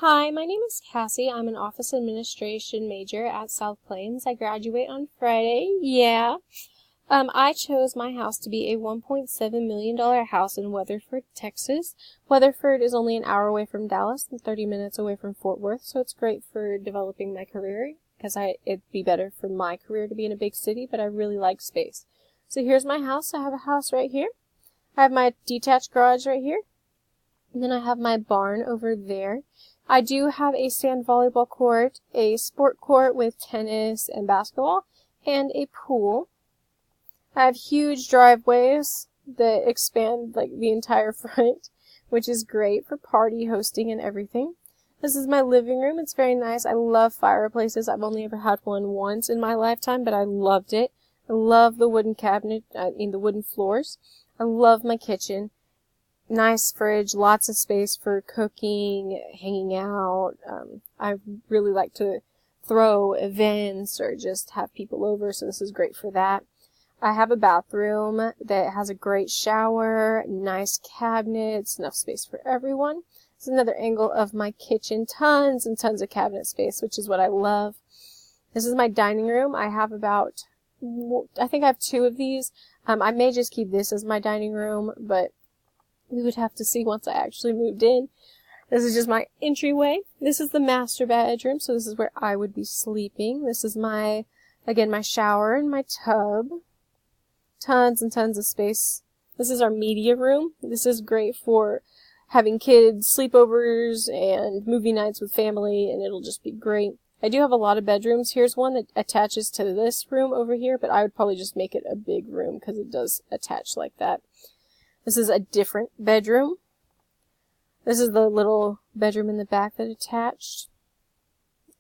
Hi, my name is Cassie. I'm an office administration major at South Plains. I graduate on Friday. Yeah. I chose my house to be a $1.7 million house in Weatherford, Texas. Weatherford is only an hour away from Dallas and 30 minutes away from Fort Worth, so it's great for developing my career because it'd be better for my career to be in a big city, but I really like space. So here's my house. I have a house right here. I have my detached garage right here. And then I have my barn over there. I do have a sand volleyball court, a sport court with tennis and basketball, and a pool. I have huge driveways that expand like the entire front, which is great for party hosting and everything. This is my living room. It's very nice. I love fireplaces. I've only ever had one once in my lifetime, but I loved it. I love the wooden the wooden floors. I love my kitchen. Nice fridge, lots of space for cooking, hanging out. I really like to throw events or just have people over, so this is great for that. I have a bathroom that has a great shower, nice cabinets, enough space for everyone. This is another angle of my kitchen. Tons and tons of cabinet space, which is what I love. This is my dining room. I think I have two of these. I may just keep this as my dining room, but we would have to see once I actually moved in. This is just my entryway. This is the master bedroom, so this is where I would be sleeping. This is my shower and my tub. Tons and tons of space. This is our media room. This is great for having kids, sleepovers, and movie nights with family, and it'll just be great. I do have a lot of bedrooms. Here's one that attaches to this room over here, but I would probably just make it a big room because it does attach like that. This is a different bedroom. This is the little bedroom in the back that attached.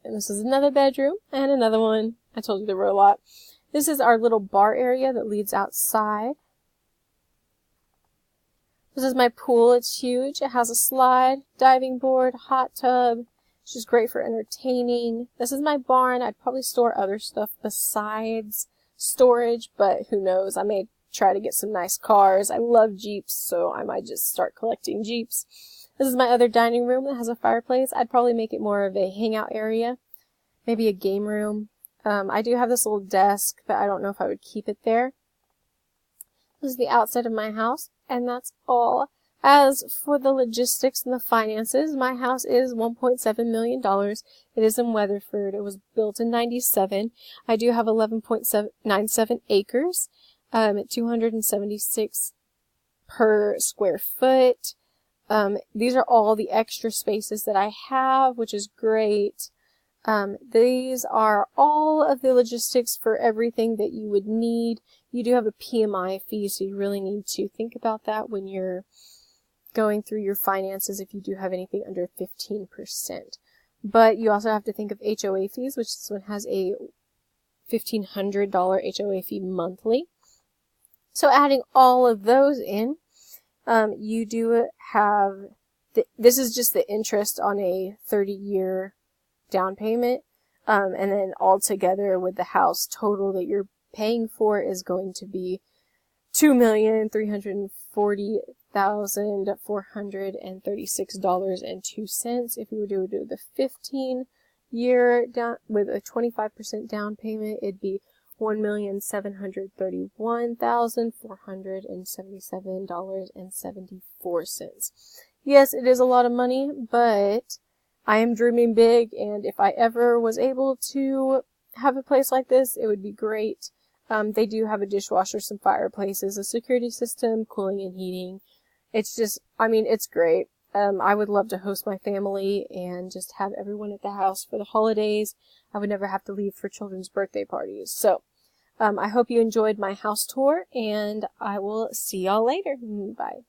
And this is another bedroom and another one. I told you there were a lot. This is our little bar area that leads outside. This is my pool. It's huge. It has a slide, diving board, hot tub. It's just great for entertaining. This is my barn. I'd probably store other stuff besides storage, but who knows? I may try to get some nice cars. I love Jeeps, so I might just start collecting Jeeps. This is my other dining room that has a fireplace. I'd probably make it more of a hangout area, maybe a game room. I do have this little desk, but I don't know if I would keep it there. This is the outside of my house, and that's all. As for the logistics and the finances, my house is $1.7 million. It is in Weatherford. It was built in 97. I do have 11.97 acres. At 276 per square foot. These are all the extra spaces that I have, which is great. These are all of the logistics for everything that you would need. You do have a PMI fee, so you really need to think about that when you're going through your finances if you do have anything under 15%. But you also have to think of HOA fees, which this one has a $1,500 HOA fee monthly. So adding all of those in, you do have, this is just the interest on a 30-year down payment, and then all together with the house total that you're paying for is going to be $2,340,436.02. If you were to do the 15-year down with a 25% down payment, it'd be $1,731,477.74. Yes, it is a lot of money, but I am dreaming big, and if I ever was able to have a place like this, it would be great. They do have a dishwasher, some fireplaces, a security system, cooling and heating. It's just, it's great. I would love to host my family and just have everyone at the house for the holidays. I would never have to leave for children's birthday parties. So, I hope you enjoyed my house tour, and I will see y'all later. Bye.